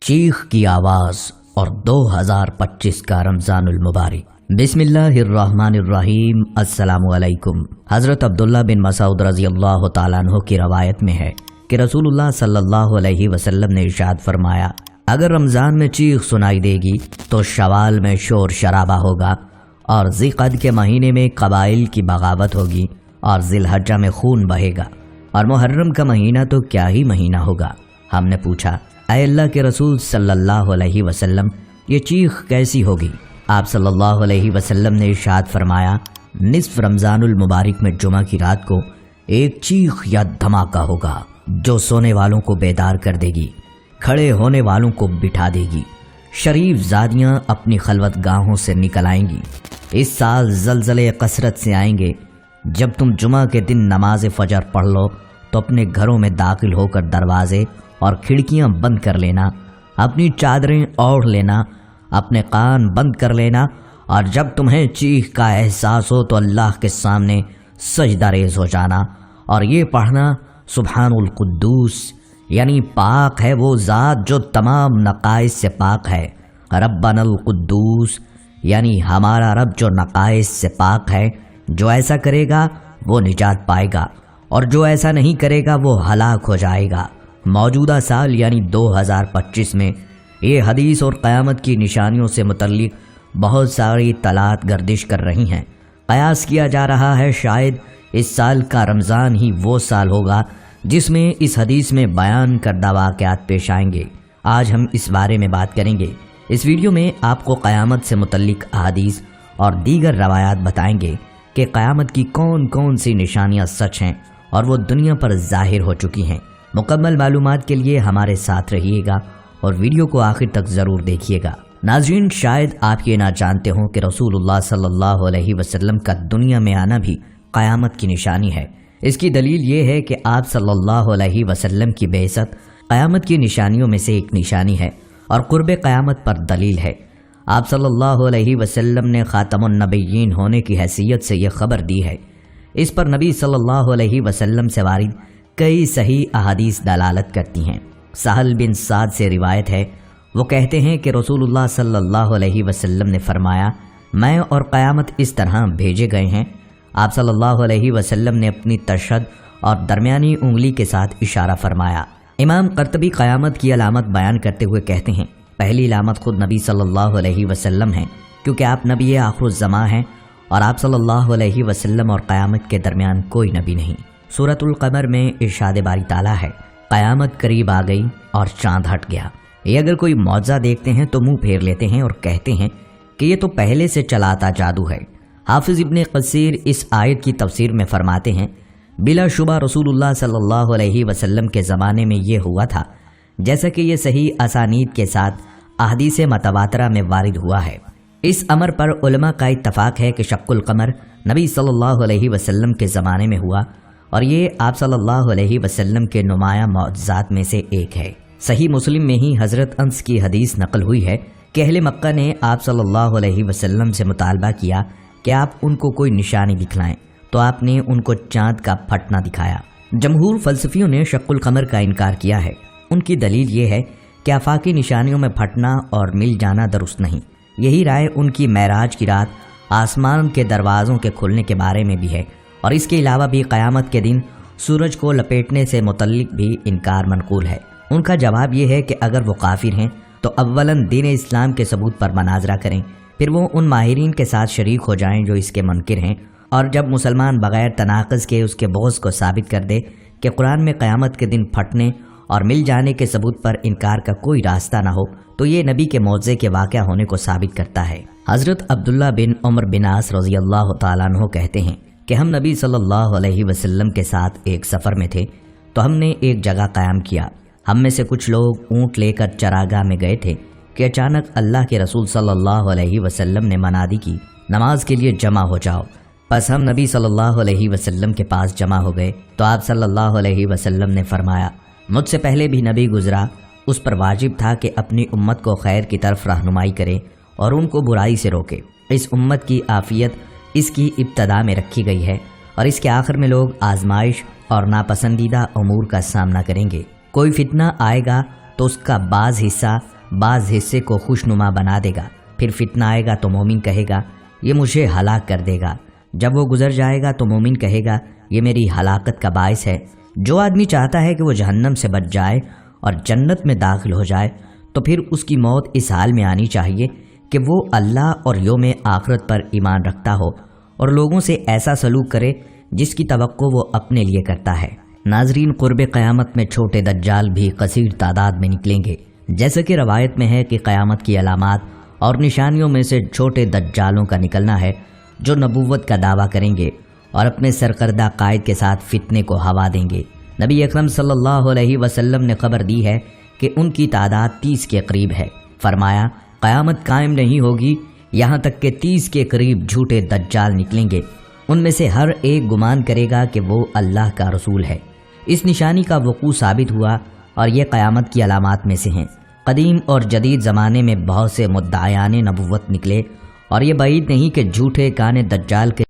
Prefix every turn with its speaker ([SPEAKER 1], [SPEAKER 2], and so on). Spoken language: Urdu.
[SPEAKER 1] چیخ کی آواز اور 2025 کا رمضان المبارک۔ بسم اللہ الرحمن الرحیم۔ السلام علیکم۔ حضرت عبداللہ بن مسعود رضی اللہ تعالیٰ عنہ کی روایت میں ہے کہ رسول اللہ صلی اللہ علیہ وسلم نے ارشاد فرمایا، اگر رمضان میں چیخ سنائی دے گی تو شوال میں شور شرابہ ہوگا، اور ذی قعدہ کے مہینے میں قبائل کی بغاوت ہوگی، اور ذی الحجہ میں خون بہے گا، اور محرم کا مہینہ تو کیا ہی مہینہ ہوگا۔ ہم نے پوچھا، اے اللہ کے رسول صلی اللہ علیہ وسلم، یہ چیخ کیسی ہوگی؟ آپ صلی اللہ علیہ وسلم نے ارشاد فرمایا، نصف رمضان المبارک میں جمعہ کی رات کو ایک چیخ یا دھماکہ ہوگا جو سونے والوں کو بیدار کر دے گی، کھڑے ہونے والوں کو بٹھا دے گی، شریف زادیاں اپنی خلوت گاہوں سے نکل آئیں گی۔ اس سال زلزلے کثرت سے آئیں گے۔ جب تم جمعہ کے دن نماز فجر پڑھ لو تو اپنے گھروں میں داخل ہو کر دروازے اور کھڑکیاں بند کر لینا، اپنی چادریں اوڑھ لینا، اپنے کان بند کر لینا، اور جب تمہیں چیخ کا احساس ہو تو اللہ کے سامنے سجدہ ریز ہو جانا اور یہ پڑھنا، سبحان القدوس، یعنی پاک ہے وہ ذات جو تمام نقائص سے پاک ہے، ربنا القدوس، یعنی ہمارا رب جو نقائص سے پاک ہے۔ جو ایسا کرے گا وہ نجات پائے گا، اور جو ایسا نہیں کرے گا وہ ہلاک ہو جائے گا۔ موجودہ سال یعنی 2025 میں یہ حدیث اور قیامت کی نشانیوں سے متعلق بہت ساری اطلاعات گردش کر رہی ہیں۔ قیاس کیا جا رہا ہے شاید اس سال کا رمضان ہی وہ سال ہوگا جس میں اس حدیث میں بیان کردہ واقعات پیش آئیں گے۔ آج ہم اس بارے میں بات کریں گے۔ اس ویڈیو میں آپ کو قیامت سے متعلق احادیث اور دیگر روایات بتائیں گے کہ قیامت کی کون کون سی نشانیاں سچ ہیں اور وہ دنیا پر ظاہر ہو چکی ہیں۔ مکمل معلومات کے لیے ہمارے ساتھ رہیے گا اور ویڈیو کو آخر تک ضرور دیکھیے گا۔ ناظرین، شاید آپ یہ نہ جانتے ہوں کہ رسول اللہ صلی اللہ علیہ وسلم کا دنیا میں آنا بھی قیامت کی نشانی ہے۔ اس کی دلیل یہ ہے کہ آپ صلی اللہ علیہ وسلم کی بعثت قیامت کی نشانیوں میں سے ایک نشانی ہے اور قرب قیامت پر دلیل ہے۔ آپ صلی اللہ علیہ وسلم نے خاتم النبیین ہونے کی حیثیت سے یہ خبر دی ہے۔ اس پر نبی صلی اللہ علیہ وسلم سے وارد کئی صحیح احادیث دلالت کرتی ہیں۔ سہل بن سعد سے روایت ہے، وہ کہتے ہیں کہ رسول اللہ صلی اللہ علیہ وسلم نے فرمایا، میں اور قیامت اس طرح بھیجے گئے ہیں۔ آپ صلی اللہ علیہ وسلم نے اپنی تشہد اور درمیانی انگلی کے ساتھ اشارہ فرمایا۔ امام قرطبی قیامت کی علامت بیان کرتے ہوئے کہتے ہیں، پہلی علامت خود نبی صلی اللہ علیہ وسلم ہیں، کیونکہ آپ نبی آخر الزماں ہیں اور آپ صلی اللہ علیہ وسلم اور قیامت کے درمیان کوئی نبی نہیں۔ سورۃ القمر میں ارشاد باری تعالیٰ ہے، قیامت قریب آ گئی اور چاند ہٹ گیا۔ یہ اگر کوئی معجزہ دیکھتے ہیں تو منہ پھیر لیتے ہیں اور کہتے ہیں کہ یہ تو پہلے سے چلا آتا جادو ہے۔ حافظ ابن کثیر اس آیت کی تفسیر میں فرماتے ہیں، بلا شبہ رسول اللہ صلی اللہ علیہ وسلم کے زمانے میں یہ ہوا تھا جیسا کہ یہ صحیح اسانید کے ساتھ احادیث متواترہ میں وارد ہوا ہے۔ اس امر پر علماء کا اتفاق ہے کہ شق القمر نبی صلی اللہ علیہ وسلم کے زمانے میں ہوا، اور یہ آپ صلی اللہ علیہ وسلم کے نمایاں معجزات میں سے ایک ہے۔ صحیح مسلم میں ہی حضرت انس کی حدیث نقل ہوئی ہے کہ اہل مکہ نے آپ صلی اللہ علیہ وسلم سے مطالبہ کیا کہ آپ ان کو کوئی نشانی دکھلائیں، تو آپ نے ان کو چاند کا پھٹنا دکھایا۔ جمہور فلسفیوں نے شق القمر کا انکار کیا ہے۔ ان کی دلیل یہ ہے کہ آفاقی نشانیوں میں پھٹنا اور مل جانا درست نہیں۔ یہی رائے ان کی معراج کی رات آسمان کے دروازوں کے کھلنے کے بارے میں بھی ہے، اور اس کے علاوہ بھی قیامت کے دن سورج کو لپیٹنے سے متعلق بھی انکار منقول ہے۔ ان کا جواب یہ ہے کہ اگر وہ کافر ہیں تو اولاً دین اسلام کے ثبوت پر مناظرہ کریں، پھر وہ ان ماہرین کے ساتھ شریک ہو جائیں جو اس کے منکر ہیں، اور جب مسلمان بغیر تناقض کے اس کے بغض کو ثابت کر دے کہ قرآن میں قیامت کے دن پھٹنے اور مل جانے کے ثبوت پر انکار کا کوئی راستہ نہ ہو، تو یہ نبی کے معجزے کے واقع ہونے کو ثابت کرتا ہے۔ حضرت عبداللہ بن عمر بن عاص رضی اللہ تعالیٰ عنہ کہتے ہیں کہ ہم نبی صلی اللہ علیہ وسلم کے ساتھ ایک سفر میں تھے تو ہم نے ایک جگہ قیام کیا۔ ہم میں سے کچھ لوگ اونٹ لے کر چراگاہ میں گئے تھے کہ اچانک اللہ کے رسول صلی اللہ علیہ وسلم نے منادی کی، نماز کے لیے جمع ہو جاؤ۔ پس ہم نبی صلی اللہ علیہ وسلم کے پاس جمع ہو گئے تو آپ صلی اللہ علیہ وسلم نے فرمایا، مجھ سے پہلے بھی نبی گزرا، اس پر واجب تھا کہ اپنی امت کو خیر کی طرف رہنمائی کرے اور ان کو برائی سے روکے۔ اس امت کی عافیت اس کی ابتدا میں رکھی گئی ہے، اور اس کے آخر میں لوگ آزمائش اور ناپسندیدہ امور کا سامنا کریں گے۔ کوئی فتنہ آئے گا تو اس کا بعض حصہ بعض حصے کو خوشنما بنا دے گا، پھر فتنہ آئے گا تو مومن کہے گا یہ مجھے ہلاک کر دے گا، جب وہ گزر جائے گا تو مومن کہے گا یہ میری ہلاکت کا باعث ہے۔ جو آدمی چاہتا ہے کہ وہ جہنم سے بچ جائے اور جنت میں داخل ہو جائے تو پھر اس کی موت اس حال میں آنی چاہیے کہ وہ اللہ اور یوم آخرت پر ایمان رکھتا ہو اور لوگوں سے ایسا سلوک کرے جس کی توقع وہ اپنے لیے کرتا ہے۔ ناظرین، قرب قیامت میں چھوٹے دجال بھی کثیر تعداد میں نکلیں گے، جیسا کہ روایت میں ہے کہ قیامت کی علامات اور نشانیوں میں سے چھوٹے دجالوں کا نکلنا ہے جو نبوت کا دعویٰ کریں گے اور اپنے سرکردہ قائد کے ساتھ فتنے کو ہوا دیں گے۔ نبی اکرم صلی اللہ علیہ وسلم نے خبر دی ہے کہ ان کی تعداد 30 کے قریب ہے۔ فرمایا قیامت قائم نہیں ہوگی یہاں تک کہ 30 کے قریب جھوٹے دجال نکلیں گے، ان میں سے ہر ایک گمان کرے گا کہ وہ اللہ کا رسول ہے۔ اس نشانی کا وقوع ثابت ہوا اور یہ قیامت کی علامات میں سے ہیں۔ قدیم اور جدید زمانے میں بہت سے مدعیان نبوت نکلے اور یہ بعید نہیں کہ جھوٹے کان دجال کے